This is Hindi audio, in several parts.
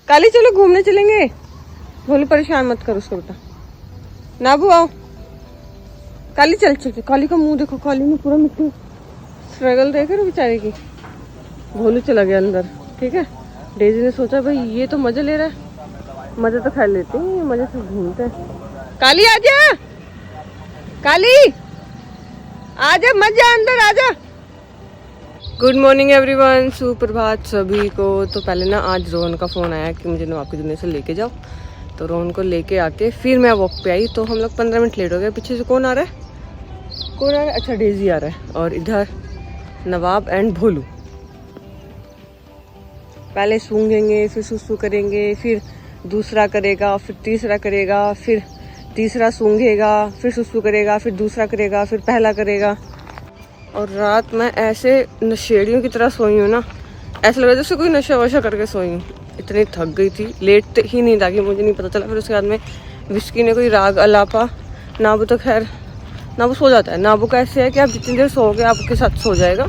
काली चलो घूमने चलेंगे। भोलू परेशान मत करो उसको बेटा। नाबू आओ। काली चल चल। काली का मुंह देखो, काली में पूरा मिट्टी स्ट्रगल देख रहे हो बेचारे की। भोलू चला गया अंदर। ठीक है, डेजी ने सोचा भाई ये तो मजे ले रहा है, मजे तो खैर लेते हैं, मजे से घूमते हैं। काली आजा, काली आजा, मत जा अंदर, आजा। गुड मॉर्निंग एवरीवन, सुप्रभात सभी को। तो पहले ना आज रोहन का फ़ोन आया कि मुझे नवाब की दुनिया से लेके जाओ, तो रोहन को लेके आके फिर मैं वॉक पे आई। तो हम लोग 15 मिनट लेट हो गए। पीछे से कौन आ रहा है, कौन आ रहा है? अच्छा डेजी आ रहा है, और इधर नवाब एंड भोलू। पहले सूंघेंगे, फिर सुसु करेंगे, फिर दूसरा करेगा, फिर तीसरा करेगा, फिर तीसरा सूंघेगा, फिर सुसु करेगा, फिर दूसरा करेगा, फिर पहला करेगा। और रात में ऐसे नशेड़ियों की तरह सोई हूँ ना, ऐसा लग रहा है जैसे कोई नशा वशा करके सोई हूँ। इतनी थक गई थी, लेट ही नींद आ गई, मुझे नहीं पता चला। फिर उसके बाद में विस्की ने कोई राग अलापा। नाबू तो खैर नाबू सो जाता है। नाबू का ऐसे है कि आप जितनी देर सोओगे आपके साथ सो जाएगा।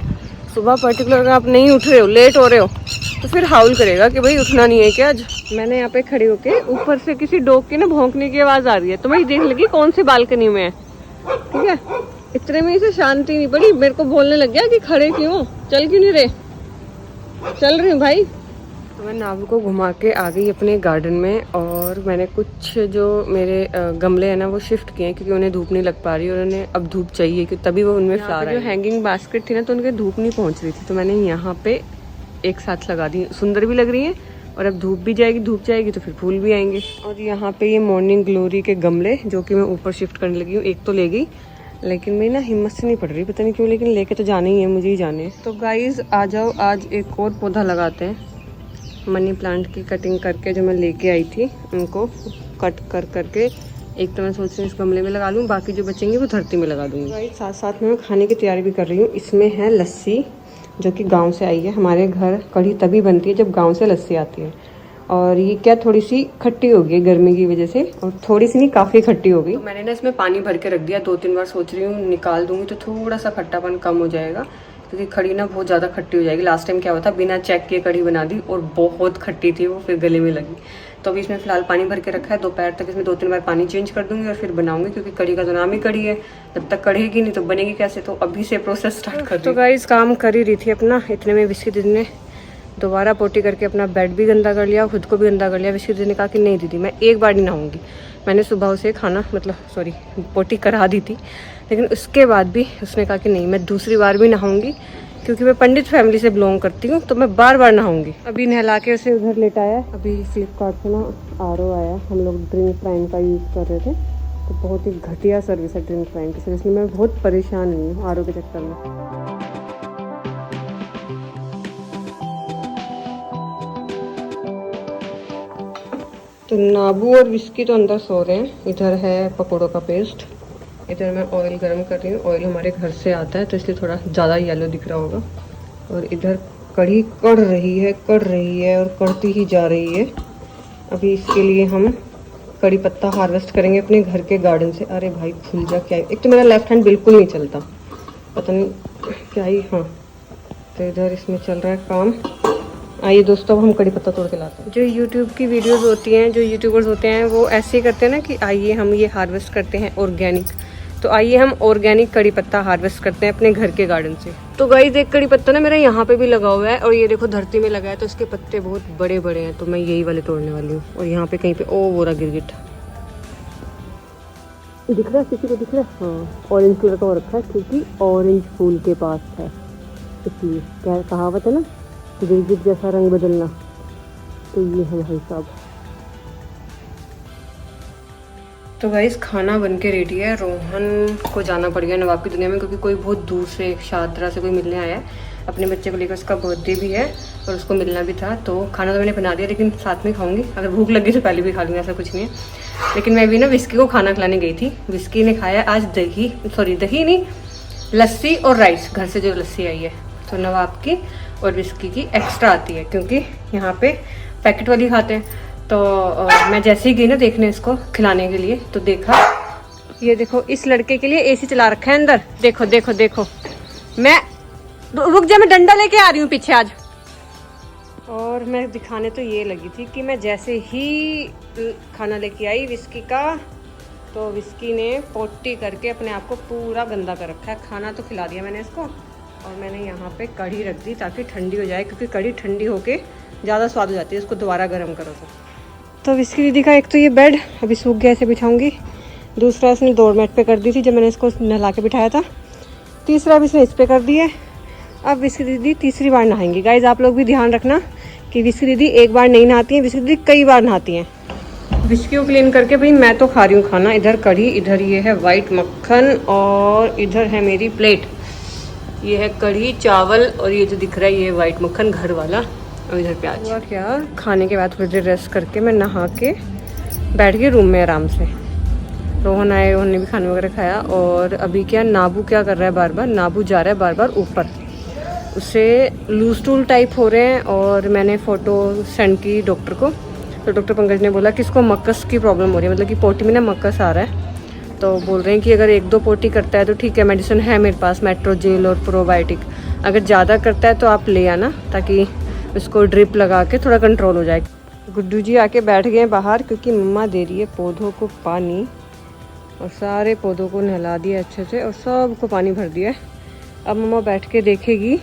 सुबह पर्टिकुलर अगर आप नहीं उठ रहे हो, लेट हो रहे हो, तो फिर हाउल करेगा कि भाई उठना नहीं है क्या आज। मैंने यहाँ पे खड़ी होके ऊपर से किसी डॉग की ना भौंकने की आवाज आ रही है, तो मैं देख लगी कौन सी बालकनी में है। ठीक है, इतने में से शांति नहीं पड़ी, मेरे को बोलने लग गया कि खड़े क्यों, चल क्यों नहीं रहे। चल रही हूँ भाई। तो मैं नाबू को घुमा के आ गई अपने गार्डन में, और मैंने कुछ जो मेरे गमले हैं ना वो शिफ्ट किए हैं, क्योंकि उन्हें धूप नहीं लग पा रही और उन्हें अब धूप चाहिए, क्योंकि तभी वो उनमें फ्लावर। जो हैंगिंग बास्केट थी ना, तो उनके धूप नहीं पहुंच रही थी, तो मैंने यहाँ पे एक साथ लगा दी। सुंदर भी लग रही है, और अब धूप भी जाएगी, धूप जाएगी तो फिर फूल भी आएंगे। और यहाँ पे ये मॉर्निंग ग्लोरी के गमले जो कि मैं ऊपर शिफ्ट करने लगी हूँ। एक तो ले गई, लेकिन मेरी ना हिम्मत से नहीं पड़ रही, पता नहीं क्यों, लेकिन लेके तो जाना ही है, मुझे ही जाने हैं। तो गाइज आ जाओ, आज एक और पौधा लगाते हैं। मनी प्लांट की कटिंग करके जो मैं लेके आई थी, उनको कट कर करके एक तो मैं सोच रही हूँ इस गमले में लगा लूँ, बाकी जो बचेंगे वो धरती में लगा दूँगी। गाइज साथ साथ में मैं खाने की तैयारी भी कर रही हूँ। इसमें है लस्सी जो कि गांव से आई है। हमारे घर कढ़ी तभी बनती है जब गांव से लस्सी आती है। और ये क्या थोड़ी सी खट्टी हो गई गर्मी की वजह से, और थोड़ी सी नहीं काफ़ी खट्टी हो गई। तो मैंने ना इसमें पानी भर के रख दिया, 2-3 बार सोच रही हूँ निकाल दूंगी तो थोड़ा सा खट्टापन कम हो जाएगा, क्योंकि कढ़ी ना बहुत ज़्यादा खट्टी हो जाएगी। लास्ट टाइम क्या हुआ था, बिना चेक किए कढ़ी बना दी और बहुत खट्टी थी वो, फिर गले में लगी। तो अभी इसमें फिलहाल पानी भर के रखा है। दोपहर तक इसमें 2-3 बार पानी चेंज कर दूंगी और फिर बनाऊंगी, क्योंकि कढ़ी का तो नाम ही कढ़ी है। जब तक कढ़ेगी नहीं तो बनेगी कैसे, तो अभी से प्रोसेस स्टार्ट कर। तो गाइस काम कर ही रही थी अपना, इतने में विस्की दीदी ने दोबारा पोटी करके अपना बेड भी गंदा कर लिया, खुद को भी गंदा कर लिया। विस्की दीदी ने कहा कि नहीं दीदी मैं एक बार नहीं नहाऊंगी। मैंने सुबह उसे खाना पोटी करा दी थी, लेकिन उसके बाद भी उसने कहा कि नहीं मैं दूसरी बार भी नहाऊंगी, क्योंकि मैं पंडित फैमिली से बिलोंग करती हूँ, तो मैं बार बार नहाऊंगी। अभी नहला के उसे उधर लेटाया। अभी फ्लिपकार्ट से ना RO आया, हम लोग ड्रिंक प्राइम का यूज़ कर रहे थे, तो बहुत ही घटिया सर्विस है ड्रिंक प्राइम की। इसलिए मैं बहुत परेशान हुई हूँ RO के चक्कर में। तो नाबू और विस्की तो अंदर सो रहे हैं। इधर है पकौड़ों का पेस्ट, इधर मैं ऑयल गरम कर रही हूँ। ऑयल हमारे घर से आता है तो इसलिए थोड़ा ज़्यादा येलो दिख रहा होगा। और इधर कढ़ी कढ़ रही है और कढ़ती ही जा रही है। अभी इसके लिए हम कड़ी पत्ता हार्वेस्ट करेंगे अपने घर के गार्डन से। अरे भाई खुल जा, क्या एक तो मेरा लेफ्ट हैंड बिल्कुल नहीं चलता, पता नहीं क्या ही। हाँ तो इधर इसमें चल रहा है काम। आइए दोस्तों, अब हम कड़ी पत्ता तोड़ के लाते हैं। जो यूट्यूब की वीडियोस होती हैं, जो यूट्यूबर्स होते हैं, वो ऐसे ही करते हैं ना कि आइए हम ये हार्वेस्ट करते हैं ऑर्गेनिक। तो आइए हम ऑर्गेनिक कड़ी पत्ता हार्वेस्ट करते हैं अपने घर के गार्डन से। तो गाइस एक कड़ी पत्ता ना मेरा यहाँ पे भी लगा हुआ है, और ये देखो धरती में लगा है, तो इसके पत्ते बहुत बड़े बड़े हैं, तो मैं यही वाले तोड़ने वाली हूँ। और यहाँ पे कहीं पे ओ वो रहा गिरगिट दिख रहा है, किसी को दिख रहा है? हाँ ऑरेंज कलर का हो रखा है, क्योंकि ऑरेंज फूल के पास है, इसलिए। क्या कहावत है ना, गिरगिट जैसा रंग बदलना, तो ये है भाई साहब। तो गाइस खाना बन के रेडी है। रोहन को जाना पड़ गया नवाब की दुनिया में, क्योंकि कोई बहुत दूर से शादरा से कोई मिलने आया है अपने बच्चे को लेकर। उसका बर्थडे भी है और उसको मिलना भी था। तो खाना तो मैंने बना दिया, लेकिन साथ में खाऊंगी। अगर भूख लगी तो पहले भी खा लूँगी, ऐसा कुछ नहीं है। लेकिन मैं भी ना विस्की को खाना खिलाने गई थी। विस्की ने खाया आज दही नहीं, लस्सी और राइस। घर से जो लस्सी आई है, तो नवाब की और विस्की की एक्स्ट्रा आती है, क्योंकि यहाँ पे पैकेट वाली खाते हैं। तो मैं जैसे ही गई ना देखने इसको खिलाने के लिए, तो देखा ये देखो इस लड़के के लिए AC चला रखा है अंदर। देखो देखो देखो, मैं रुक जा, मैं डंडा लेके आ रही हूँ पीछे। आज और मैं दिखाने तो ये लगी थी कि मैं जैसे ही खाना लेके आई विस्की का, तो विस्की ने पोटी करके अपने आप को पूरा गंदा कर रखा है। खाना तो खिला दिया मैंने इसको, और मैंने यहाँ पे कढ़ी रख दी ताकि ठंडी हो जाए, क्योंकि कढ़ी ठंडी होके ज़्यादा स्वाद हो जाती है, इसको दोबारा गर्म करो तो विस्की दीदी का एक तो ये बेड अभी सूख गया, ऐसे बिठाऊंगी। दूसरा इसने डोरमेट पे कर दी थी जब मैंने इसको नहला के बिठाया था। तीसरा भी इसने इस पे कर दिया है। अब विस्की दीदी तीसरी बार नहाएंगी। गाइज आप लोग भी ध्यान रखना कि विस्की दीदी एक बार नहीं नहाती हैं, विस्की दीदी कई बार नहाती हैं। विस्की को क्लीन करके भाई मैं तो खा रही हूँ खाना। इधर कढ़ी, इधर ये है वाइट मक्खन, और इधर है मेरी प्लेट। ये है कढ़ी चावल, और ये जो दिख रहा है ये वाइट मक्खन घर वाला, और इधर प्याज। हुआ क्या, खाने के बाद थोड़ी देर रेस्ट करके मैं नहा के बैठ गई रूम में आराम से। रोहन आए, रोहन ने भी खाना वगैरह खाया। और अभी क्या, नाबू क्या कर रहा है, बार बार नाबू जा रहा है बार बार ऊपर, उससे लूज टूल टाइप हो रहे हैं। और मैंने फ़ोटो सेंड की डॉक्टर को, तो डॉक्टर पंकज ने बोला कि इसको मक्कस की प्रॉब्लम हो रही है, मतलब कि पोटी में ना मक्कस आ रहा है। तो बोल रहे हैं कि अगर 1-2 पोटी करता है तो ठीक है, मेडिसिन है मेरे पास, मेट्रोजेल और प्रोबायोटिक। अगर ज़्यादा करता है तो आप ले आना, ताकि उसको ड्रिप लगा के थोड़ा कंट्रोल हो जाए। गुड्डू जी आके बैठ गए बाहर, क्योंकि मम्मा दे रही है पौधों को पानी, और सारे पौधों को नहला दिया अच्छे से और सबको पानी भर दिया है। अब मम्मा बैठ के देखेगी।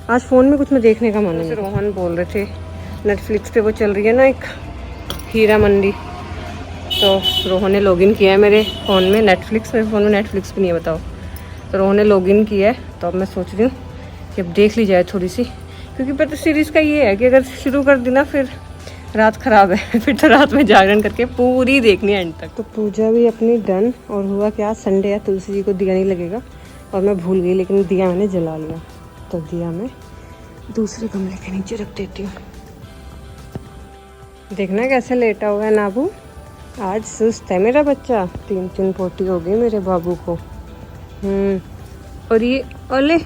आज फ़ोन में कुछ में देखने का मन है। रोहन बोल रहे थे नेटफ्लिक्स पे वो चल रही है ना एक हीरा मंडी, तो रोहन ने लॉगिन किया है मेरे फ़ोन में नेटफ्लिक्स। मेरे फ़ोन में नेटफ्लिक्स भी नहीं है, बताओ। तो रोहन ने लॉगिन किया है, तो अब मैं सोच रही हूँ कि अब देख ली जाए थोड़ी सी, क्योंकि पता सीरीज़ का ये है कि अगर शुरू कर दी ना फिर रात ख़राब है फिर तो रात में जागरण करके पूरी देखनी है एंड तक। तो पूजा भी अपनी डन। और हुआ क्या, संडे है, तुलसी जी को दिया नहीं लगेगा, और मैं भूल गई, लेकिन दिया मैंने जला लिया। तो दिया मैं दूसरे कमरे के नीचे रख देती हूँ। देखना कैसे लेटा हुआ है नाबू, आज सुस्त है मेरा बच्चा। 3 पोटी हो गई मेरे बाबू को। और ये ओले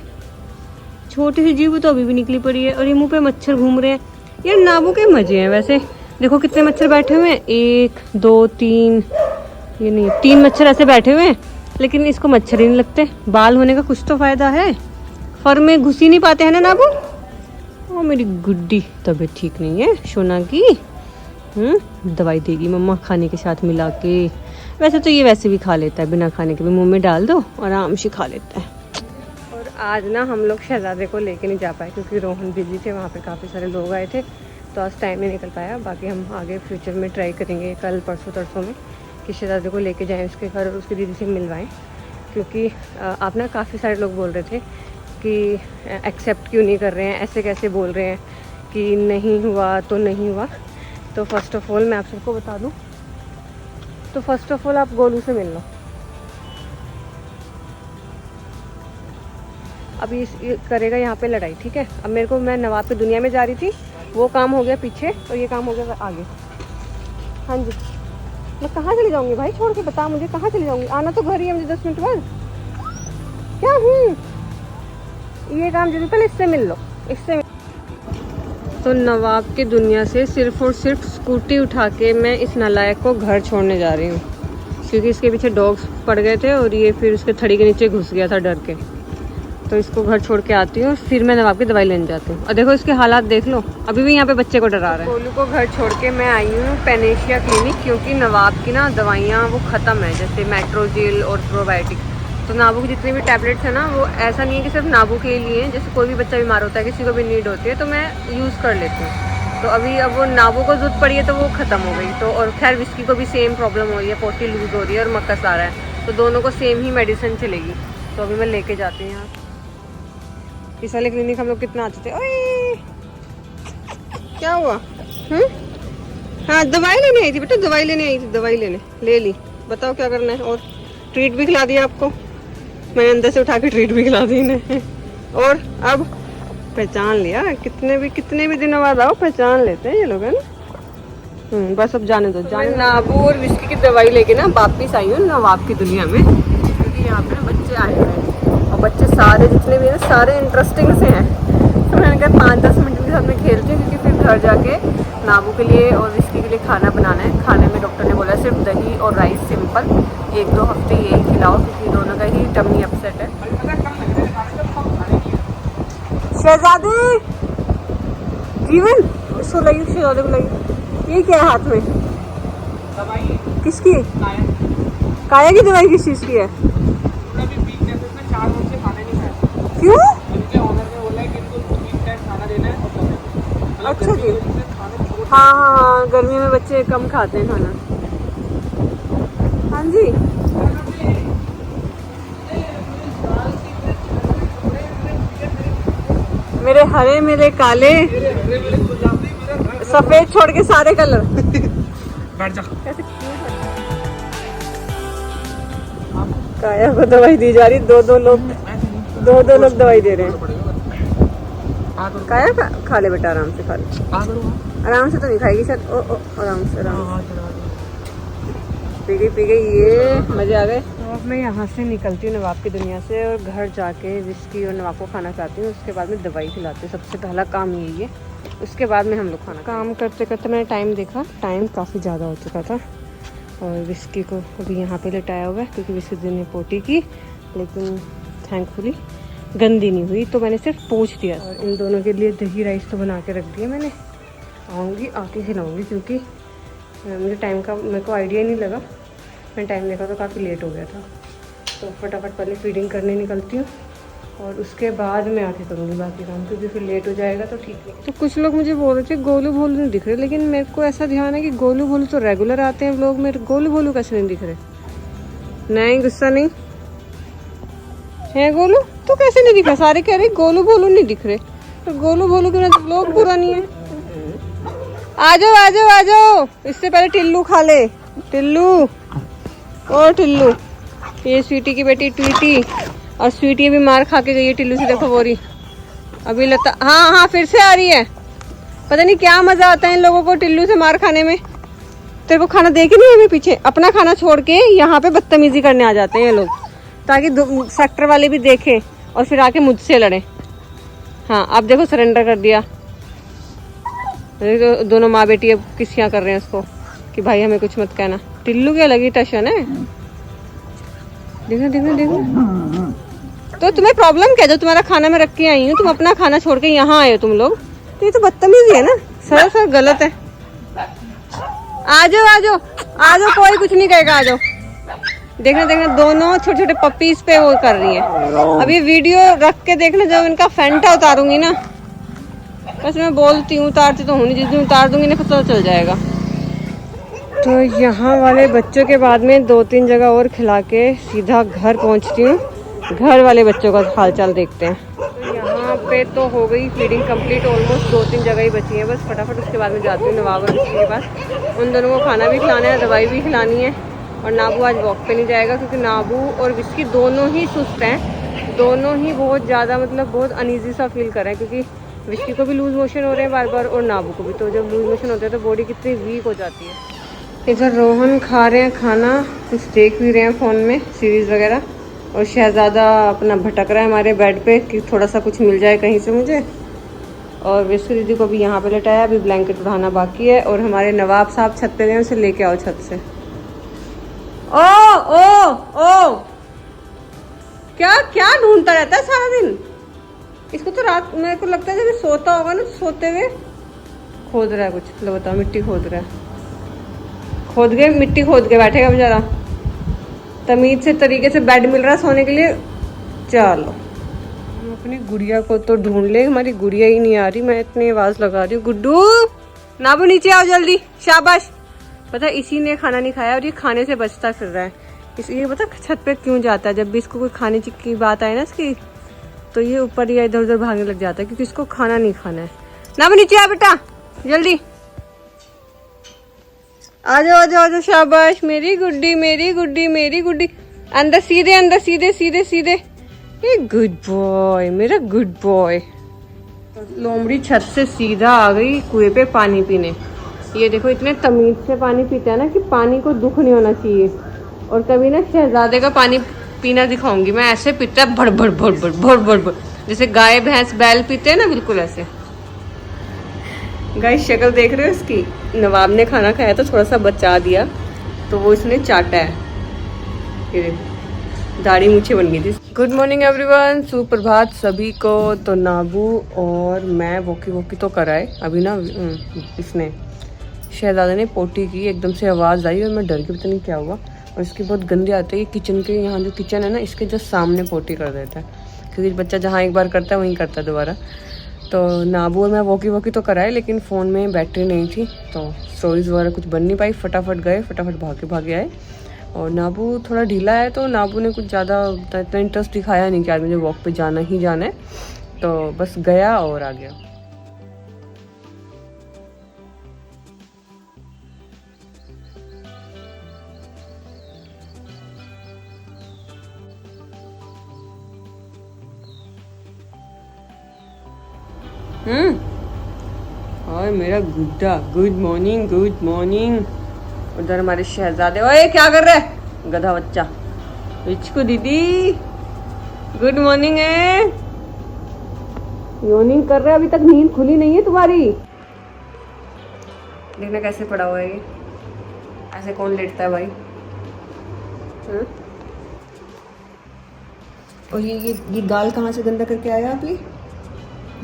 छोटी सी जीभ तो अभी भी निकली पड़ी है, और ये मुंह पे मच्छर घूम रहे हैं। यार नाबू के मजे हैं वैसे, देखो कितने मच्छर बैठे हुए हैं, 1 2 3, ये नहीं 3 मच्छर ऐसे बैठे हुए हैं, लेकिन इसको मच्छर ही नहीं लगते। बाल होने का कुछ तो फायदा है, फर में घुस ही नहीं पाते हैं ना नाबू। ओ मेरी गुड्डी, तबीयत ठीक नहीं है सोना की। दवाई देगी मम्मा खाने के साथ मिला के। वैसे तो ये वैसे भी खा लेता है, बिना खाने के भी मुंह में डाल दो आराम से खा लेता है। और आज ना हम लोग शहजादे को लेके नहीं जा पाए, क्योंकि रोहन बिजी थे, वहाँ पे काफ़ी सारे लोग आए थे, तो आज टाइम नहीं निकल पाया। बाकी हम आगे फ्यूचर में ट्राई करेंगे, कल परसों तरसों में, कि शहजादे को लेके जाएँ उसके घर और उसकी दीदी से मिलवाएँ। क्योंकि आप ना काफ़ी सारे लोग बोल रहे थे कि एक्सेप्ट क्यों नहीं कर रहे हैं, ऐसे कैसे बोल रहे हैं कि नहीं हुआ तो नहीं हुआ। तो फर्स्ट ऑफ ऑल मैं आप सबको बता दूं, तो फर्स्ट ऑफ ऑल आप गोलू से मिल लो। अब ये करेगा यहाँ पे लड़ाई, ठीक है। अब मेरे को, मैं नवाब पे दुनिया में जा रही थी, वो काम हो गया पीछे, और ये काम हो गया आगे। हाँ जी, मैं कहाँ चली जाऊँगी भाई, छोड़ के बता मुझे, कहाँ चली जाऊँगी। आना तो घर ही है मुझे 10 मिनट बाद। क्या ये काम जल्दी, पहले इससे मिल लो, इससे। तो नवाब की दुनिया से सिर्फ और सिर्फ स्कूटी उठा के मैं इस नालायक को घर छोड़ने जा रही हूँ, क्योंकि इसके पीछे डॉग्स पड़ गए थे और ये फिर उसके थड़ी के नीचे घुस गया था डर के। तो इसको घर छोड़ के आती हूँ, फिर मैं नवाब की दवाई लेने जाती हूँ। और देखो इसके हालात देख लो, अभी भी यहाँ पे बच्चे को डरा रहा है। गोलू को घर छोड़ के मैं आई हूँ पेनेशिया क्लिनिक, क्योंकि नवाब की ना दवाइयाँ वो ख़त्म है, जैसे मेट्रोजेल और प्रोबायोटिक। तो नाबू की जितनी भी टैबलेट्स हैं ना, वो ऐसा नहीं है कि सिर्फ नाबू के लिए हैं, जैसे कोई भी बच्चा बीमार होता है, किसी को भी नीड होती है, तो मैं यूज़ कर लेती हूँ। तो अभी अब वो नाबू को जरूरत पड़ी है तो वो ख़त्म हो गई। तो और खैर विस्की को भी सेम प्रॉब्लम हो रही है, पोटी लूज़ हो रही है और मक्कस आ रहा है, तो दोनों को सेम ही मेडिसिन चलेगी। तो अभी मैं लेके जाती हूँ यहाँ। इस वाले क्लिनिक हम लोग कितना आते थे। ओए क्या हुआ? हाँ दवाई लेने आई थी बेटा, दवाई लेने आई थी, दवाई लेने ले ली। बताओ क्या करना है? और ट्रीट भी खिला दिया आपको मैंने, अंदर से उठा के ट्रीट भी खिला दी इन्हें। और अब पहचान लिया, कितने भी दिनों बाद आओ पहचान लेते हैं ये लोग, है ना। बस अब जाने दो, जाने। नाबू और विस्की की दवाई लेके ना वापिस आई हूँ नवाब की दुनिया में, क्योंकि यहाँ पे बच्चे आए हुए हैं और बच्चे सारे जितने भी हैं सारे इंटरेस्टिंग से हैं। तो मैंने कहा 5-10 मिनट के साथ में खेलती हूँ, क्योंकि फिर घर जाके नाबू के लिए और विस्की के लिए खाना बनाना है। खाने में डॉक्टर ने बोला सिर्फ दही और राइस सिंपल, 1-2 हफ्ते यही खिलाओ, क्योंकि दोनों का ही टमी अपसेट है। शहजादी जीवन इसको लगी, शहजादे को लगी। ये क्या है हाथ में? दवाई किसकी? काया की दवाई किस चीज़ की है? भी वीकनेस है, 4 दिन से खाना नहीं खाया। क्यों? उनके ऑनर ने बोला है कि इनको वीक टाइम खाना देना है और समय। मतलब अच्छा जी। गर्मी की वजह से खाना छोड़ हाँ हाँ हाँ, गर्मी में बच्चे कम खाते हैं खाना। हाँ जी। मेरे हरे, मेरे काले, सफेद छोड़ के सारे कलर। बैठ जा। काया को दवाई दी जा रही, दो दो लोग दवाई दे रहे हैं। काया खा ले बेटा, आराम से खा ले। आराम से तो नहीं खाएगी शायद। ओ आराम से पी गई ये मजे आ गए। तो अब मैं यहाँ से निकलती हूँ नवाब की दुनिया से और घर जाके विस्की और नवाब को खाना खिलाती हूँ। उसके बाद में दवाई खिलाती हूँ। सबसे पहला काम यही है। उसके बाद में हम लोग खाना काम करते करते मैंने टाइम देखा, टाइम काफ़ी ज़्यादा हो चुका था और विस्की को अभी यहाँ पे लिटाया हुआ है क्योंकि विस्की दिन ने पोटी की, लेकिन थैंकफुली गंदी नहीं हुई, तो मैंने सिर्फ पोंछ दिया। और इन दोनों के लिए दही राइस तो बना के रख दिया मैंने। आऊँगी आके खिलाऊँगी क्योंकि मुझे टाइम का मेरे को आइडिया ही नहीं लगा। मैंने टाइम देखा तो काफ़ी लेट हो गया था, तो फटाफट पहले फीडिंग करने निकलती हूँ और उसके बाद मैं आके करूँगी बाकी काम, क्योंकि फिर लेट हो जाएगा तो ठीक नहीं। तो कुछ लोग मुझे बोल रहे थे गोलू भोलू नहीं दिख रहे, लेकिन मेरे को ऐसा ध्यान है कि गोलू भोलू तो रेगुलर आते हैं व्लॉग में, गोलू भोलू कैसे नहीं दिख रहे? नहीं, गुस्सा नहीं है गोलू, तो कैसे नहीं दिख रहा? सारे कह रहे गोलू भोलू नहीं दिख रहे, तो गोलू भोलू के तो व्लॉग पूरा नहीं है। आ जाओ आ जाओ आ जाओ, इससे पहले टिल्लू खा ले। टिल्लू और टिल्लू, ये स्वीटी की बेटी ट्वीटी, और स्वीटी अभी मार खा के गई है टिल्लू से। देखो बोरी अभी लता, हाँ हाँ फिर से आ रही है। पता नहीं क्या मजा आता है इन लोगों को टिल्लू से मार खाने में। तेरे को खाना दे के नहीं हमें पीछे, अपना खाना छोड़ के यहाँ पे बदतमीजी करने आ जाते हैं ये लोग, ताकि सेक्टर वाले भी देखें और फिर आके मुझसे लड़े। हाँ अब देखो सरेंडर कर दिया। दोनों माँ बेटी अब किसियाँ कर रहे हैं उसको कि भाई हमें कुछ मत कहना। टिल्लू की अलग ही टशन है। देखो देखो देखो, तो तुम्हें प्रॉब्लम क्या? जो तुम्हारा खाना मैं रख के आई हूँ, तुम अपना खाना छोड़ के यहाँ आए हो तुम लोग, तो ये तो बदतमीजी है ना, सर गलत है। आ जाओ आ जाओ आ जाओ, कोई कुछ नहीं कहेगा, आ जाओ। देखना देखना दोनों छोटे छोटे पपीज पे वो कर रही है। अभी वीडियो रख के देखना, जब इनका फैंटा उतारूंगी ना, बस मैं बोलती हूँ, उतारती तो हूँ नहीं, जिस दिन उतार दूंगी ना पता चल जाएगा। तो यहाँ वाले बच्चों के बाद में 2-3 जगह और खिला के सीधा घर पहुँचती हूँ। घर वाले बच्चों का हालचाल देखते हैं। तो यहाँ पे तो हो गई फीडिंग कंप्लीट, ऑलमोस्ट 2-3 जगह ही बची हैं बस। फटाफट उसके बाद में जाती हूँ नवाब और विस्की के पास। उन दोनों को खाना भी खिलाना है, दवाई भी खिलानी है। और नाबू आज वॉक पे नहीं जाएगा क्योंकि नाबू और विस्की दोनों ही सुस्त हैं, दोनों ही बहुत ज़्यादा मतलब बहुत अनईजी सा फील कर रहे हैं, क्योंकि विस्की को भी लूज मोशन हो रहे हैं बार बार और नाबू को भी। तो जब लूज मोशन होते हैं तो बॉडी कितनी वीक हो जाती है। इधर रोहन खा रहे हैं खाना, कुछ देख भी रहे हैं फ़ोन में सीरीज़ वगैरह, और शहज़ादा अपना भटक रहा है हमारे बेड पे कि थोड़ा सा कुछ मिल जाए कहीं से मुझे। और विस्की दीदी को भी यहाँ पे लेटाया, अभी ब्लैंकेट उठाना बाकी है। और हमारे नवाब साहब छत पे गए, उसे लेके आओ छत से। ओ ओ ओ, क्या क्या ढूंढता रहता है सारा दिन? इसको तो रात मेरे को लगता है जब सोता होगा ना, सोते हुए खोद रहा है कुछ। लो बताओ, मिट्टी खोद रहा है। खोद के मिट्टी खोद के बैठेगा बेचारा। तमीज से तरीके से बेड मिल रहा है सोने के लिए। चलो हम अपनी गुड़िया को तो ढूंढ ले, हमारी गुड़िया ही नहीं आ रही। मैं इतनी आवाज लगा रही हूँ, गुड्डू नाबू नीचे आओ जल्दी, शाबाश। पता है इसी ने खाना नहीं खाया और ये खाने से बचता फिर रहा है। इसलिए पता छत पे क्यों जाता है, जब भी इसको कोई खाने की बात आए ना इसकी, तो ये ऊपर या इधर उधर भागने लग जाता है क्योंकि इसको खाना नहीं खाना है। नाबू नीचे आ बेटा जल्दी, आ जाओ आ जाओ आ जाओ, शाबाश मेरी गुड्डी मेरी गुड्डी मेरी गुड्डी। अंदर सीधे, अंदर सीधे सीधे सीधे। ये गुड बॉय, मेरा गुड बॉय। लोमड़ी छत से सीधा आ गई कुएं पे पानी पीने। ये देखो इतने तमीज से पानी पीता है ना कि पानी को दुख नहीं होना चाहिए। और कभी ना शहजादे का पानी पीना दिखाऊंगी मैं, ऐसे पीता है भड़ भड़ भड़ भड़ भड़ भड़ भड़, जैसे गाय भैंस बैल पीते हैं ना, बिल्कुल ऐसे। गाइस शक्ल देख रहे हो इसकी? नवाब ने खाना खाया तो थोड़ा सा बचा दिया, तो वो इसने चाटा है। ये देखो दाढ़ी मूछे बन गई थी। गुड मॉर्निंग एवरीवन, सुप्रभात सभी को। तो नाबू और मैं वॉकी तो कराए अभी ना। इसने शहजादे ने पोटी की, एकदम से आवाज़ आई और मैं डर के, पता नहीं क्या हुआ। और इसकी बहुत गंदी आती है, किचन के यहाँ जो किचन है ना, इसके जस्ट सामने पोटी कर देता है, क्योंकि बच्चा जहाँ एक बार करता है वहीं करता है दोबारा। तो नाबू और मैं वॉकी तो कराए, लेकिन फ़ोन में बैटरी नहीं थी तो स्टोरीज़ वगैरह कुछ बन नहीं पाई। फटाफट गए, फटाफट भागे आए। और नाबू थोड़ा ढीला है तो नाबू ने कुछ ज़्यादा इतना इंटरेस्ट दिखाया नहीं कि आज मुझे वॉक पे जाना ही जाना है, तो बस गया और आ गया। और मेरा गुड्डा, गुड मॉर्निंग। उधर हमारे शहजादे, ओए क्या कर रहे है गधा बच्चा। इचकू दीदी गुड मॉर्निंग है। योनिंग कर रहा है, अभी तक नींद खुली नहीं है तुम्हारी। देखना कैसे पड़ा हुआ है ये, ऐसे कौन लेटता है भाई। और ये गाल कहाँ से गंदा करके आया आप?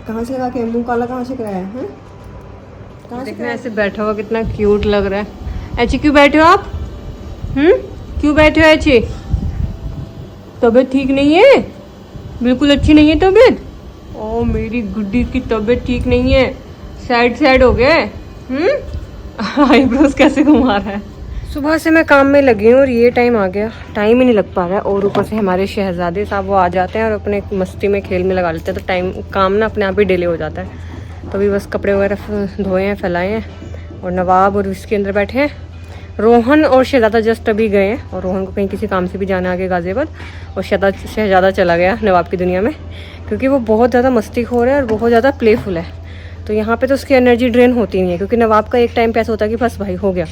कहाँ से लगा के मुंह काला कहाँ से कराया है? देखना ऐसे बैठा हुआ कितना क्यूट लग रहा है। ऐसे क्यों बैठे हो आप? क्यों बैठे हो ऐसे? तबीयत ठीक नहीं है? बिल्कुल अच्छी नहीं है तबीयत? ओ मेरी गुड्डी की तबीयत ठीक नहीं है, सैड हो गए। आईब्रोज कैसे घुमा रहा है। सुबह से मैं काम में लगी हूँ और ये टाइम आ गया, टाइम ही नहीं लग पा रहा है। और ऊपर से हमारे शहजादे साहब वो आ जाते हैं और अपने मस्ती में खेल में लगा लेते हैं, तो टाइम काम ना अपने आप ही डिले हो जाता है। तो अभी बस कपड़े वगैरह धोए हैं, फैलाए हैं, और नवाब और इसके अंदर बैठे हैं। रोहन और शहजादा जस्ट अभी गए हैं, और रोहन को कहीं किसी काम से भी जाना आगे गाजियाबाद, और शहजादा चला गया नवाब की दुनिया में, क्योंकि वो बहुत ज़्यादा मस्तीखोर है और बहुत ज़्यादा प्लेफुल है। तो यहाँ पे तो उसकी एनर्जी ड्रेन होती नहीं है, क्योंकि नवाब का एक टाइम पे ऐसा होता है कि बस भाई हो गया,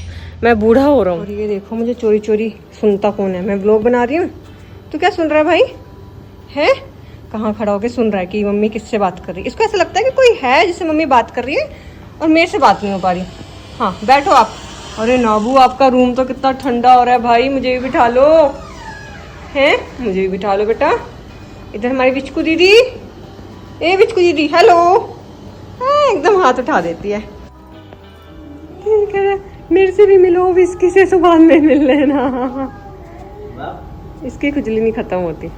मैं बूढ़ा हो रहा हूँ। और ये देखो मुझे चोरी सुनता कौन है, मैं व्लॉग बना रही हूँ। तो क्या सुन रहा है भाई? है कहाँ खड़ा होकर सुन रहा है कि मम्मी किससे बात कर रही है। इसको ऐसा लगता है कि कोई है जिससे मम्मी बात कर रही है और मेरे से बात नहीं हो पा रही। हाँ बैठो आप। अरे नाबू आपका रूम तो कितना ठंडा हो रहा है भाई, मुझे भी बिठा लो। हैं मुझे भी बिठा लो बेटा। इधर हमारी बिचकू दीदी, ए बिचकू दीदी हेलो। एकदम हाथ उठा देती है। ठीक है मेरे से भी मिलो, विस्की से सुबह में मिल लेना, इसकी खुजली नहीं खत्म होती।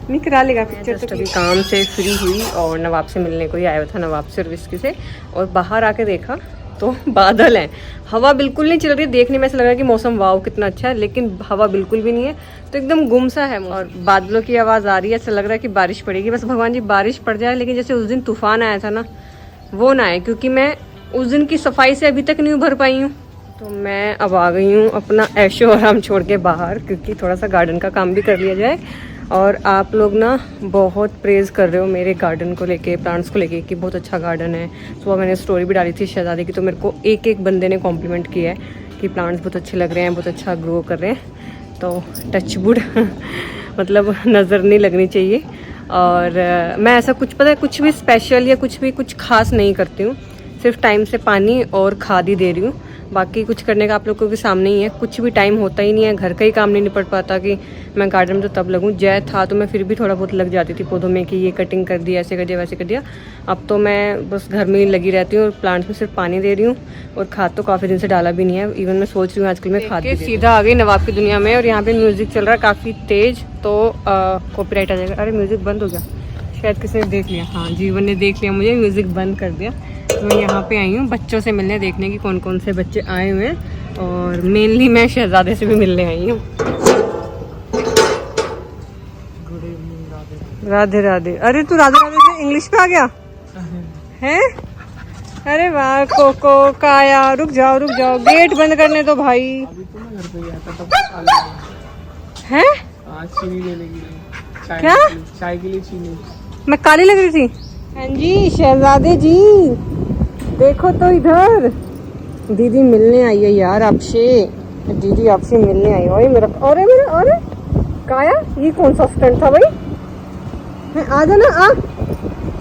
नहीं करा लेगा पिक्चर। तो अभी काम से फ्री हुई और नवाब से मिलने को ही आया था, नवाब से और विस्की से। और बाहर आके देखा तो बादल हैं, हवा बिल्कुल नहीं चल रही है। देखने में ऐसा लग रहा है कि मौसम वाव कितना अच्छा है, लेकिन हवा बिल्कुल भी नहीं है, तो एकदम गुम सा है। और बादलों की आवाज़ आ रही है, ऐसा लग रहा है कि बारिश पड़ेगी। बस भगवान जी बारिश पड़ जाए, लेकिन जैसे उस दिन तूफान आया था ना, वो ना आए, क्योंकि मैं उस दिन की सफाई से अभी तक नहीं उभर पाई हूँ। तो मैं अब आ गई हूँ अपना ऐशो आराम छोड़ के बाहर, क्योंकि थोड़ा सा गार्डन का काम भी कर लिया जाए। और आप लोग ना बहुत प्रेज़ कर रहे हो मेरे गार्डन को लेके, प्लांट्स को लेके, कि बहुत अच्छा गार्डन है। सुबह मैंने स्टोरी भी डाली थी शहजादे की, तो मेरे को एक बंदे ने कॉम्प्लीमेंट किया है कि प्लांट्स बहुत अच्छे लग रहे हैं, बहुत अच्छा ग्रो कर रहे हैं। तो टच वुड मतलब नज़र नहीं लगनी चाहिए। और मैं ऐसा कुछ पता है कुछ भी स्पेशल या कुछ खास नहीं करती हूँ, सिर्फ टाइम से पानी और खाद ही दे रही हूँ। बाकी कुछ करने का आप लोगों के सामने ही है, कुछ भी टाइम होता ही नहीं है, घर का ही काम नहीं निपट पाता कि मैं गार्डन में तो तब लगूं। जय था तो मैं फिर भी थोड़ा बहुत लग जाती थी पौधों में, कि ये कटिंग कर दिया, ऐसे कर दिया, वैसे कर दिया। अब तो मैं बस घर में ही लगी रहती हूँ और प्लांट्स में सिर्फ पानी दे रही हूँ, और खाद तो काफ़ी दिन से डाला भी नहीं है। इवन मैं सोच रही हूँ आजकल मैं खाद सीधा आ गई नवाब की दुनिया में। और यहाँ पे म्यूज़िक चल रहा है काफ़ी तेज़, तो कॉपीराइट आ जाएगा। अरे म्यूज़िक बंद हो गया, शायद किसी ने देख लिया। हाँ जीवन ने देख लिया मुझे, म्यूज़िक बंद कर दिया। तो मैं यहाँ पे आई हूँ बच्चों से मिलने, देखने की कौन कौन से बच्चे आए हुए हैं, और मेनली मैं शहजादे से भी मिलने आई हूँ। राधे राधे। अरे तू राधे राधे से इंग्लिश पे आ गया है? अरे वाह कोको काया, रुक जाओ गेट बंद करने दो भाई। अभी तो मैं घर पे गया था, तब हैं? आज चीनी लेने के लिए, क्या चाय के लिए चीनी। मैं काली लग रही थी? हाँ जी शहजादे जी देखो तो इधर, दीदी मिलने आई है यार आपसे, दीदी आपसे मिलने आई। ओए मेरा, अरे मेरा, अरे काया ये कौन सा स्टंट था भाई? आ जाना आ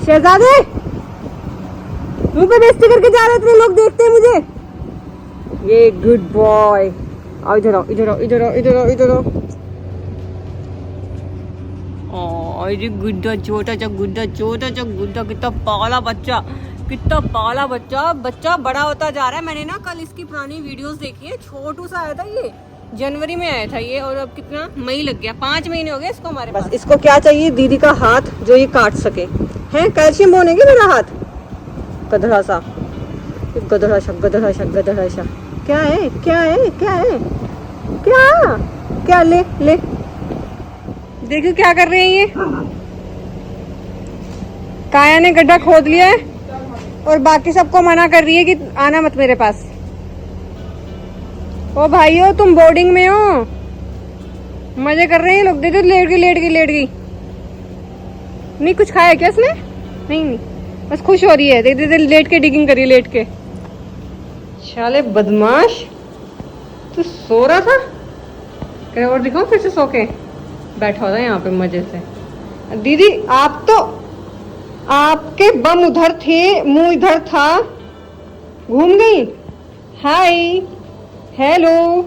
शहजादे, मुंह पे बेइज्जती करके जा रहे, इतने लोग देखते हैं मुझे। ये गुड बॉय, आओ इधर आओ, इधर आओ, इधर आओ, इधर आओ, इधर आओ। अरे गुड्डा, छोटा सा गुड्डा, छोटा सा गुड्डा, कितना पागला बच्चा, कितना पागला बच्चा। बच्चा बड़ा होता जा रहा है। मैंने ना कल इसकी पुरानी वीडियोस देखी है, छोटू सा आया था ये, जनवरी में आया था ये, और अब कितना मई लग गया, 5 महीने हो गए इसको हमारे पास। इसको क्या चाहिए? दीदी का हाथ जो ये काट सके, हैं? कैल्शियम बनेगी मेरा हाथ, गधड़ा सा, गधड़ा सा, गधड़ा सा, गधड़ा सा। क्या है, क्या है, क्या है, क्या क्या? ले ले, देखो क्या कर रहे हैं ये। काया ने गड्ढा खोद लिया है और बाकी सबको मना कर रही है कि आना मत मेरे पास। ओ भाइयों, तुम बोर्डिंग में हो, मजे कर रहे हैं लोग। देखो लेट गई, लेट गई, लेट गई। नहीं कुछ खाया क्या इसने? नहीं नहीं, बस खुश हो रही है। देख देख लेट के डिगिंग करी, लेट के। शाले बदमाश, तू सो रहा था? कह और दिखाओ फिर से सो के बैठा था यहाँ पे मजे से। दीदी आप तो, आपके बम उधर थे, मुंह इधर था, घूम गई। हाय, हेलो,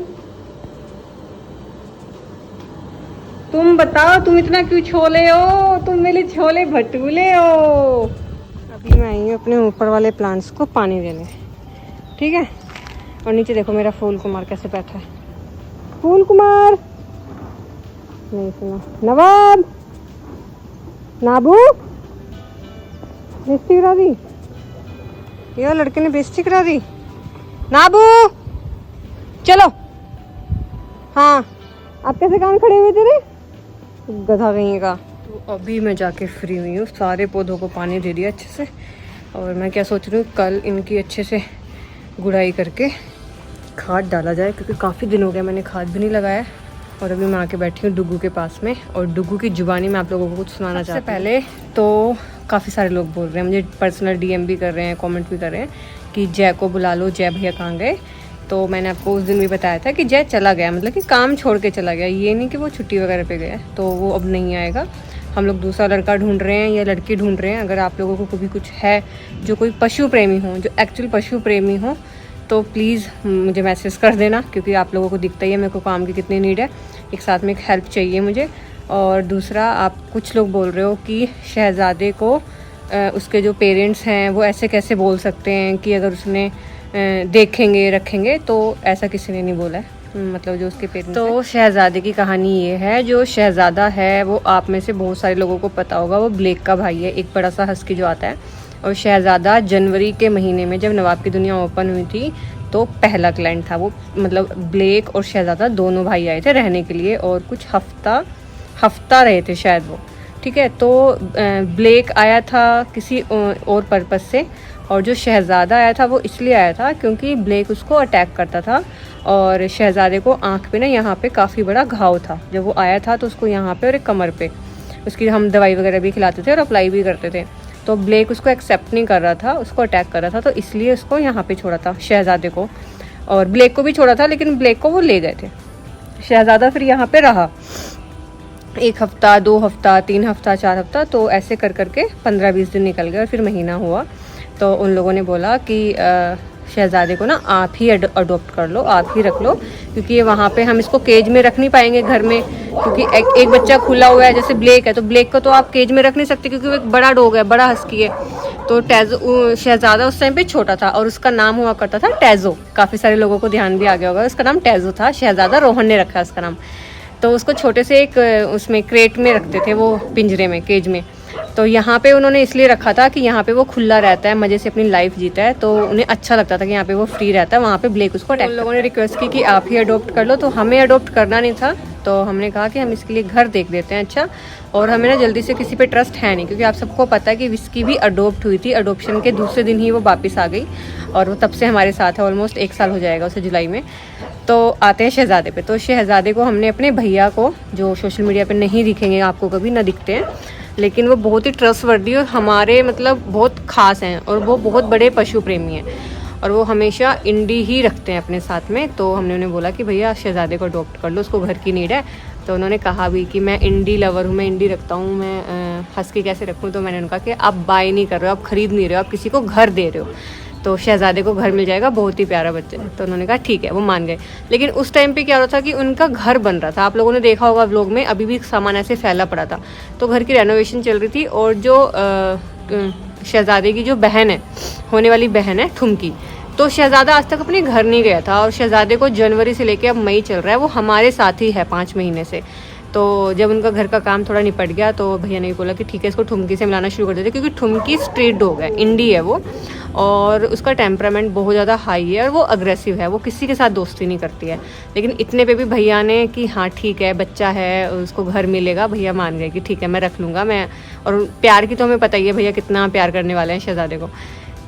तुम बताओ, तुम इतना क्यों छोले हो? तुम मेरे छोले भटूले हो। अभी मैं आई हूँ अपने ऊपर वाले प्लांट्स को पानी देने, ठीक है? और नीचे देखो मेरा फूल कुमार कैसे बैठा है। फूल कुमार नहीं सुना। नवाब, नाबू, बेइज्जती करा दी यार, लड़के ने बेइज्जती करा दी। नाबू चलो। हाँ, आप कैसे कान खड़े हुए तेरे, गधा कहीं का। तो अभी मैं जाके फ्री हुई हूँ, सारे पौधों को पानी दे दिया अच्छे से। और मैं क्या सोच रही हूँ, कल इनकी अच्छे से गुड़ाई करके खाद डाला जाए, क्योंकि काफ़ी दिन हो गया मैंने खाद भी नहीं लगाया। और अभी मैं आके बैठी हूँ डुगू के पास में, और डुगू की जुबानी में आप लोगों को कुछ सुनाना चाहती हूँ। पहले तो काफ़ी सारे लोग बोल रहे हैं मुझे, पर्सनल DM भी कर रहे हैं, कमेंट भी कर रहे हैं कि जय को बुला लो, जय भैया कहाँ गए। तो मैंने आपको उस दिन भी बताया था कि जय चला गया, मतलब कि काम छोड़ के चला गया, ये नहीं कि वो छुट्टी वगैरह पे गया। तो वो अब नहीं आएगा। हम लोग दूसरा लड़का ढूंढ रहे हैं या लड़की ढूंढ रहे हैं। अगर आप लोगों को कभी कुछ है जो कोई पशु प्रेमी हो, जो एक्चुअल पशु प्रेमी हो, तो प्लीज़ मुझे मैसेज कर देना, क्योंकि आप लोगों को दिखता ही है मेरे को काम की कितनी नीड है। एक साथ में एक हेल्प चाहिए मुझे। और दूसरा, आप कुछ लोग बोल रहे हो कि शहज़ादे को उसके जो पेरेंट्स हैं वो ऐसे कैसे बोल सकते हैं कि अगर उसने देखेंगे रखेंगे, तो ऐसा किसी ने नहीं बोला है, मतलब जो उसके पेरेंट्स। तो शहज़ादे की कहानी ये है, जो शहज़ादा है वो आप में से बहुत सारे लोगों को पता होगा, वो ब्लेक का भाई है, एक बड़ा सा हस्की जो आता है। और शहज़ादा जनवरी के महीने में जब नवाब की दुनिया ओपन हुई थी, तो पहला क्लाइंट था वो, मतलब ब्लेक और शहज़ादा दोनों भाई आए थे रहने के लिए, और कुछ हफ्ता रहे थे शायद वो, ठीक है। तो ब्लेक आया था किसी और पर्पस से, और जो शहज़ादा आया था वो इसलिए आया था क्योंकि ब्लेक उसको अटैक करता था, और शहज़ादे को आँख पे ना यहाँ पे काफ़ी बड़ा घाव था। जब वो आया था तो उसको यहाँ पे और एक कमर पे, उसकी हम दवाई वगैरह भी खिलाते थे और अप्लाई भी करते थे। तो ब्लेक उसको एक्सेप्ट नहीं कर रहा था, उसको अटैक कर रहा था, तो इसलिए उसको यहाँ पे छोड़ा था शहज़ादे को। और ब्लेक को भी छोड़ा था, लेकिन ब्लेक को वो ले गए थे। शहज़ादा फिर यहाँ पे रहा 1 हफ्ता, 2 हफ्ता, 3 हफ्ता, 4 हफ्ता, तो ऐसे कर करके 15-20 दिन निकल गए और फिर महीना हुआ। तो उन लोगों ने बोला कि शहज़ादे को ना आप ही अडोप्ट कर लो, आप ही रख लो, क्योंकि ये वहाँ पे हम इसको केज में रख नहीं पाएंगे घर में, क्योंकि एक बच्चा खुला हुआ है, जैसे ब्लेक है, तो ब्लेक को तो आप केज में रख नहीं सकते, क्योंकि वो एक बड़ा डॉग है, बड़ा हस्की है। तो शहज़ादा उस टाइम पे छोटा था और उसका नाम हुआ करता था टैज़ो। काफ़ी सारे लोगों को ध्यान भी आ गया होगा, उसका नाम टैज़ो था। शहज़ादा रोहन ने रखा उसका नाम। तो उसको छोटे से एक उसमें क्रेट में रखते थे, वो पिंजरे में, केज में। तो यहाँ पे उन्होंने इसलिए रखा था कि यहाँ पे वो खुला रहता है, मज़े से अपनी लाइफ जीता है, तो उन्हें अच्छा लगता था कि यहाँ पे वो फ्री रहता है। वहाँ पे ब्लेक उसको अटैक। उन लोगों ने रिक्वेस्ट की कि आप ही अडोप्ट कर लो, तो हमें अडोप्ट करना नहीं था, तो हमने कहा कि हम इसके लिए घर देख देते हैं। अच्छा, और हमें ना जल्दी से किसी पे ट्रस्ट है नहीं, क्योंकि आप सबको पता है कि विस्की भी अडोप्ट हुई थी, अडोप्शन के दूसरे दिन ही वो वापस आ गई, और वो तब से हमारे साथ है, ऑलमोस्ट 1 साल हो जाएगा उसे जुलाई में। तो आते हैं शहज़ादे पे। तो शहज़ादे को हमने अपने भैया को, जो सोशल मीडिया पे नहीं दिखेंगे आपको, कभी ना दिखते हैं, लेकिन वो बहुत ही ट्रस्टवर्दी और हमारे मतलब बहुत ख़ास हैं, और वो बहुत बड़े पशु प्रेमी हैं, और वो हमेशा इंडी ही रखते हैं अपने साथ में। तो हमने उन्हें बोला कि भैया शहज़ादे को अडॉप्ट कर लो, उसको घर की नीड है, तो उन्होंने कहा भी कि मैं इंडी लवर हूँ, मैं इंडी रखता हूँ, मैं हस्की कैसे रखूँ। तो मैंने उनका कि आप बाय नहीं कर रहे हो, आप ख़रीद नहीं रहे हो, आप किसी को घर दे रहे हो, तो शहज़ादे को घर मिल जाएगा, बहुत ही प्यारा बच्चा है। तो उन्होंने कहा ठीक है, वो मान गए। लेकिन उस टाइम पे क्या हो रहा था कि उनका घर बन रहा था, आप लोगों ने देखा होगा व्लॉग में, अभी भी सामान ऐसे फैला पड़ा था। तो घर की रेनोवेशन चल रही थी और जो शहज़ादे की जो बहन है, होने वाली बहन है ठुमकी, तो शहज़ादा आज तक अपने घर नहीं गया था और शहज़ादे को जनवरी से लेके अब मई चल रहा है, वो हमारे साथ ही है 5 महीने से। तो जब उनका घर का काम थोड़ा निपट गया तो भैया ने बोला कि ठीक है, इसको ठुमकी से मिलाना शुरू कर देते, क्योंकि ठुमकी स्ट्रीट डॉग है, इंडी है वो, और उसका टेम्परामेंट बहुत ज़्यादा हाई है और वो अग्रेसिव है, वो किसी के साथ दोस्ती नहीं करती है। लेकिन इतने पे भी भैया ने कि हाँ ठीक है, बच्चा है, उसको घर मिलेगा, भैया मान गए कि ठीक है मैं रख लूँगा मैं। और प्यार की तो हमें पता ही है भैया कितना प्यार करने वाले हैं शहज़ादे को।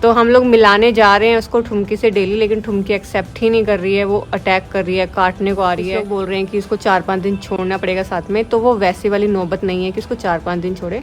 तो हम लोग मिलाने जा रहे हैं उसको ठुमकी से डेली, लेकिन ठुमकी एक्सेप्ट ही नहीं कर रही है, वो अटैक कर रही है, काटने को आ रही है। बोल रहे हैं कि उसको 4-5 दिन छोड़ना पड़ेगा साथ में, तो वो वैसी वाली नौबत नहीं है कि उसको 4-5 दिन छोड़े,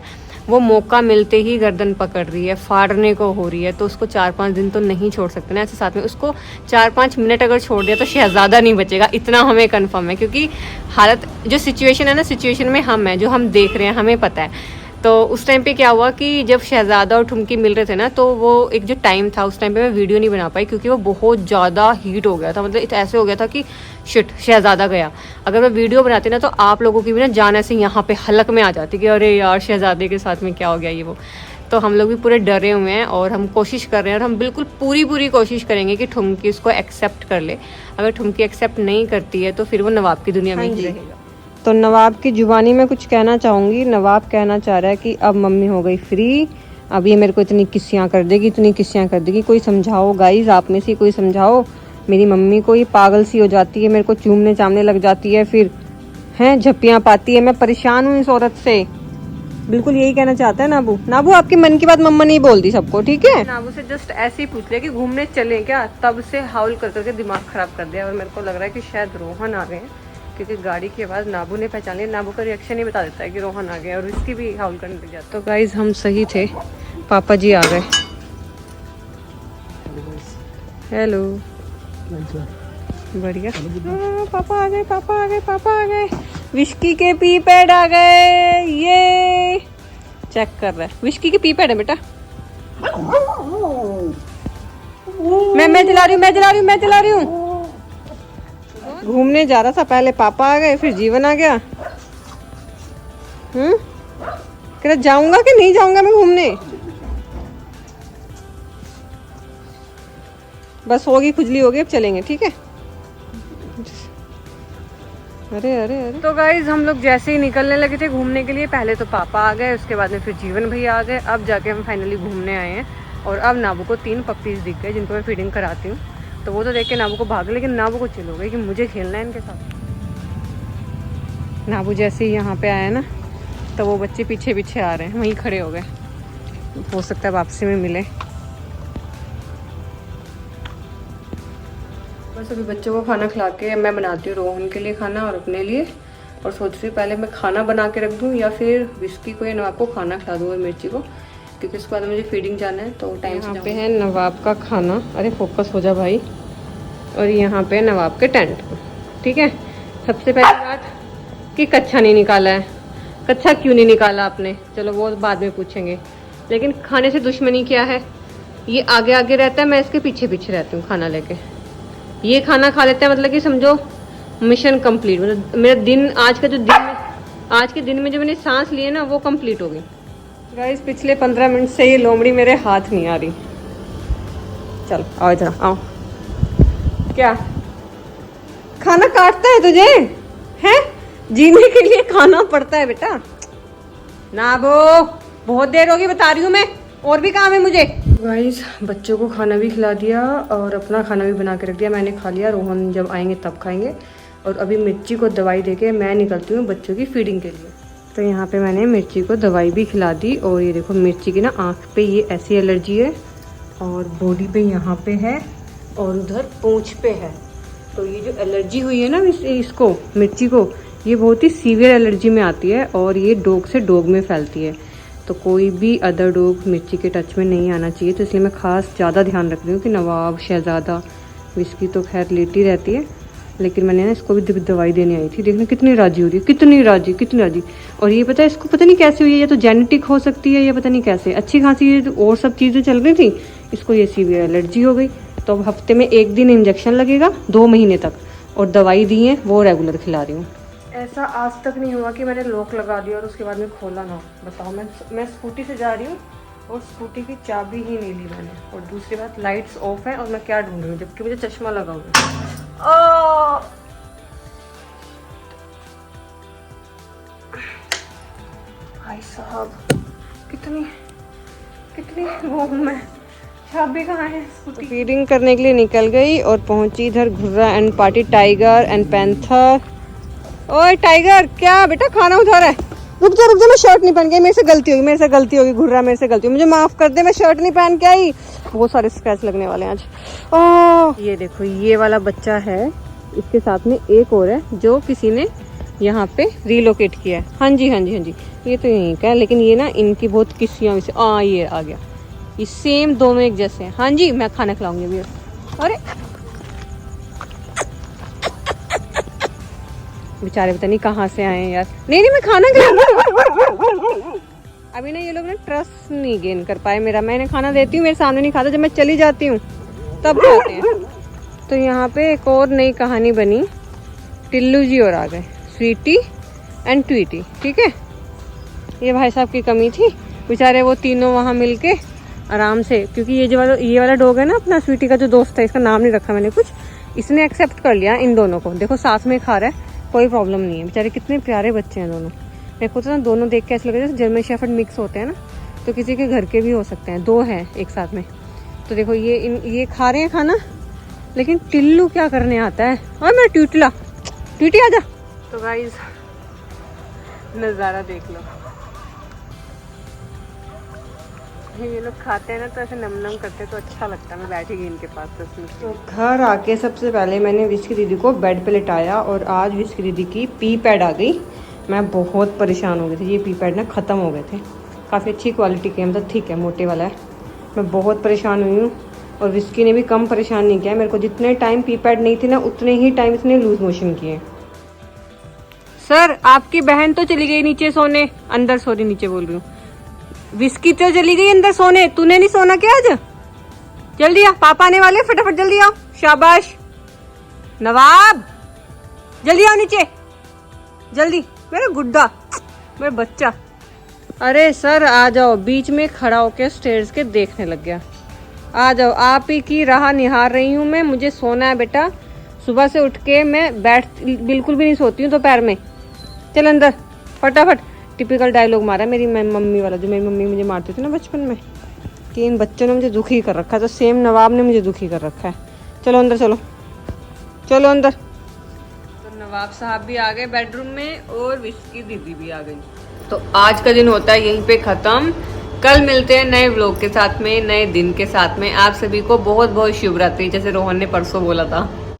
वो मौका मिलते ही गर्दन पकड़ रही है, फाड़ने को हो रही है, तो उसको 4-5 दिन तो नहीं छोड़ सकते ना ऐसे साथ में। उसको 4-5 मिनट अगर छोड़ दिया तो शहज़ादा नहीं बचेगा, इतना हमें कंफर्म है, क्योंकि हालत जो सिचुएशन है ना, सिचुएशन में हम हैं, जो हम देख रहे हैं, हमें पता है। तो उस टाइम पे क्या हुआ कि जब शहज़ादा और ठुमकी मिल रहे थे ना, तो वो एक जो टाइम था उस टाइम पे मैं वीडियो नहीं बना पाई, क्योंकि वो बहुत ज़्यादा हीट हो गया था, मतलब ऐसे हो गया था कि शिट शहज़ादा गया। अगर मैं वीडियो बनाती ना तो आप लोगों की भी ना जान ऐसे यहाँ पे हलक में आ जाती कि अरे यार शहज़ादे के साथ में क्या हो गया ये वो। तो हम लोग भी पूरे डरे हुए हैं और हम कोशिश कर रहे हैं, और हम बिल्कुल पूरी कोशिश करेंगे कि ठुमकी उसको एक्सेप्ट कर ले। अगर ठुमकी एक्सेप्ट नहीं करती है तो फिर वो नवाब की दुनिया में ही रहेगा। तो नवाब की जुबानी में कुछ कहना चाहूँगी। नवाब कहना चाह रहा है कि अब मम्मी हो गई फ्री, अब ये मेरे को इतनी किस्सियाँ कर देगी, इतनी किस्सियाँ कर देगी, कोई समझाओ गाइज, आप में से कोई समझाओ। मेरी मम्मी को ये पागल सी हो जाती है, मेरे को चूमने चामने लग जाती है, फिर हैं झप्पियाँ पाती है, मैं परेशान हूँ इस औरत से। बिल्कुल यही कहना चाहता है नाबू। नाबू आपकी मन की बात मम्मा नहीं बोलती सबको, ठीक है। नाबू से जस्ट ऐसे ही पूछ लिया कि घूमने चलें क्या, तब से हाउल कर करके दिमाग खराब कर दिया। और मेरे को लग रहा है कि शायद रोहन आ गए हैं, क्योंकि गाड़ी की आवाज़ नाबू ने पहचान लिया। नाबू का रिएक्शन ही बता देता है कि रोहन आ गया, और इसकी भी हाउल करने लग जाता है। तो गाइज हम सही थे, पापा जी आ गए। हेलो, बढ़िया। पापा आ गए, पापा आ गए, पापा आ गए। विस्की के पी पैड आ गए, ये चेक कर रहा है। विस्की के पी पैड है बेटा, मैं चला रही हूँ, मैं चला रही हूँ, मैं चला रही हूँ। घूमने जा रहा था, पहले पापा आ गए, फिर जीवन आ गया। कह रहा जाऊंगा कि नहीं जाऊंगा मैं घूमने। बस होगी खुजली होगी, अब चलेंगे, ठीक है। अरे अरे अरे। तो गाइज हम लोग जैसे ही निकलने लगे थे घूमने के लिए, पहले तो पापा आ गए, उसके बाद में फिर जीवन भैया आ गए। अब जाके हम फाइनली घूमने आए हैं। और अब नाबू को 3 पप्पीज दिख गए जिनको मैं फीडिंग कराती हूँ। तो वो तो देख के नाबू को भाग, लेकिन नाबू को चिल हो गई कि मुझे खेलना है इनके साथ। नाबू जैसे ही यहाँ पे आया ना, तो वो बच्चे पीछे पीछे आ रहे हैं, वहीं खड़े हो गए। हो सकता है वापसी में मिले। बस अभी बच्चों को खाना खिला के मैं बनाती हूँ रोहन के लिए खाना और अपने लिए। और सोच रही पहले मैं खाना बना के रख दूँ या फिर विस्की को या नवाब को खाना खिला दूँ और मिर्ची को, क्योंकि उसके बाद मुझे फीडिंग जाना है तो टाइम से। यहाँ पे है नवाब का खाना, अरे फोकस हो जा भाई। और यहाँ पे नवाब के टेंट, ठीक है। सबसे पहली बात कि कच्छा नहीं निकाला है। कच्छा क्यों नहीं निकाला आपने, चलो वो बाद में पूछेंगे। लेकिन खाने से दुश्मनी क्या है, ये आगे आगे रहता है, मैं इसके पीछे पीछे रहती हूँ खाना लेके। ये खाना खा लेता है, मतलब कि समझो मिशन कंप्लीट। मतलब मेरा दिन, आज का जो दिन, आज के दिन में जो मैंने सांस लिए ना, वो कंप्लीट हो गई। गाइस पिछले 15 मिनट से ये लोमड़ी मेरे हाथ नहीं आ रही। चल आओ इधर आओ। क्या खाना काटता है तुझे, हैं? जीने के लिए खाना पड़ता है बेटा। ना वो बहुत देर होगी बता रही हूँ मैं, और भी काम है मुझे। गाइस बच्चों को खाना भी खिला दिया और अपना खाना भी बना के रख दिया। मैंने खा लिया, रोहन जब आएंगे तब खाएंगे। और अभी मिर्ची को दवाई देके मैं निकलती हूँ बच्चों की फीडिंग के लिए। तो यहाँ पे मैंने मिर्ची को दवाई भी खिला दी। और ये देखो मिर्ची की ना आँख पे ये ऐसी एलर्जी है, और बॉडी पे यहाँ पे है, और उधर पूंछ पे है। तो ये जो एलर्जी हुई है ना इसको, मिर्ची को, ये बहुत ही सीवियर एलर्जी में आती है और ये डॉग से डॉग में फैलती है। तो कोई भी अदर डॉग मिर्ची के टच में नहीं आना चाहिए। तो इसलिए मैं खास ज़्यादा ध्यान रख रही हूँ कि नवाब, शहज़ादा, विस्की तो खैर लेटी रहती है, लेकिन मैंने ना इसको भी दवाई देने आई थी। देखना कितनी राजी हो रही है, कितनी राजी, कितनी राजी। और ये पता है इसको पता नहीं कैसे हुई है, या तो जेनेटिक हो सकती है या पता नहीं कैसे। अच्छी खासी ये और सब चीज़ें चल रही थी, इसको ये सीवियर एलर्जी हो गई। तो अब हफ्ते में 1 दिन इंजेक्शन लगेगा 2 महीने तक, और दवाई दी है वो रेगुलर खिला रही हूँ। ऐसा आज तक नहीं हुआ कि मैंने लॉक लगा दिया और उसके बाद में खोला ना हो। बताओ, मैं स्कूटी से जा रही हूँ और स्कूटी की चाबी ही नहीं ली मैंने, और दूसरी बात लाइट्स ऑफ है और मैं क्या ढूंढ रही हूँ जबकि मुझे चश्मा लगा हुआ है। भाई साहब, कितनी वो हूँ मैं, चाबी कहाँ है? स्कूटी फीडिंग करने के लिए निकल गई और पहुंची इधर Ghurra and party, tiger and panther. ओए टाइगर, क्या बेटा खाना उधर है? रुक जा, मैं शर्ट नहीं पहन के आई, मेरे से गलती होगी घुर्रा, मेरे से गलती होगी, मुझे माफ कर दे, मैं शर्ट नहीं पहन के आई। बहुत सारे स्क्रैच लगने वाले हैं आज। ओह ये देखो, ये वाला बच्चा है, इसके साथ में एक और है जो किसी ने यहाँ पे रिलोकेट किया है। हाँ जी, ये तो यहीं का है, लेकिन ये ना इनकी बहुत किस्सियाँ से ये आ गया। ये सेम दोनों एक जैसे हैं। हाँ जी, मैं खाना खिलाऊंगी अभी। अरे बेचारे पता नहीं कहाँ से आए हैं यार। नहीं मैं खाना खिलाऊंगी। अभी ना ये लोग ना ट्रस्ट नहीं गेन कर पाए मेरा। मैंने खाना देती हूँ, मेरे सामने नहीं खाता, जब मैं चली जाती हूँ तब खाते हैं। तो यहाँ पे एक और नई कहानी बनी, टिल्लू जी और आ गए, स्वीटी एंड ट्वीटी। ठीक है, ये भाई साहब की कमी थी, बेचारे वो तीनों वहाँ मिलके आराम से, क्योंकि ये वाला डॉग है ना अपना स्वीटी का जो दोस्त है, इसका नाम नहीं रखा मैंने कुछ, इसने एक्सेप्ट कर लिया इन दोनों को। देखो साथ में खा रहा है, कोई प्रॉब्लम नहीं है। बेचारे कितने प्यारे बच्चे हैं दोनों। मेरे को तो ना दोनों देख के ऐसा लग रहा है जर्मन शेफर्ड मिक्स होते हैं ना, तो किसी के घर के भी हो सकते हैं, 2 हैं एक साथ में। तो देखो ये खा रहे हैं खाना, लेकिन टिल्लू क्या करने आता है? और मैं ट्वीटी आजा। तो गाइस नज़ारा देख लो, ये लोग खाते हैं ना तो ऐसे नम करते तो अच्छा लगता है। मैं बैठेगी इनके पास 10 मिनट। तो घर आके सबसे पहले मैंने विस्की दीदी को बेड पे लिटाया, और आज विस्की दीदी की पी पैड आ गई। मैं बहुत परेशान हो गई थी, ये पी पैड ना ख़त्म हो गए थे, काफ़ी अच्छी क्वालिटी के, मतलब ठीक है मोटे वाला है। मैं बहुत परेशान हुई हूँ, और विस्की ने भी कम परेशान नहीं किया मेरे को। जितने टाइम पी पैड नहीं थी ना, उतने ही टाइम इसने लूज मोशन किए। सर आपकी बहन तो चली गई नीचे सोने, अंदर सॉरी नीचे बोल रही हूँ। विस्की तो चली गई अंदर सोने, तूने नहीं सोना क्या आज? जल्दी आ, पापा आने वाले, फटाफट जल्दी आओ। शाबाश नवाब, जल्दी आओ नीचे, जल्दी, मेरा गुड्डा, मेरा बच्चा। अरे सर आ जाओ, बीच में खड़ा होके स्टेयर्स के देखने लग गया। आ जाओ, आप ही की राह निहार रही हूँ मैं, मुझे सोना है बेटा। सुबह से उठ के मैं बिल्कुल भी नहीं सोती हूँ दोपहर में। चल अंदर फटाफट। टिपिकल डायलॉग मारा मेरी मम्मी वाला, जो मेरी मम्मी मुझे मारती थी ना बचपन में, कि इन बच्चों ने मुझे दुखी कर रखा है, तो सेम नवाब ने मुझे दुखी कर रखा है। चलो अंदर, चलो अंदर। तो नवाब साहब भी आ गए बेडरूम में, और विस्की दीदी भी आ गई। तो आज का दिन होता है यहीं पे ख़त्म। कल मिलते हैं नए व्लॉग के साथ में, नए दिन के साथ में। आप सभी को बहुत बहुत शुभ रात्रि, जैसे रोहन ने परसों बोला था।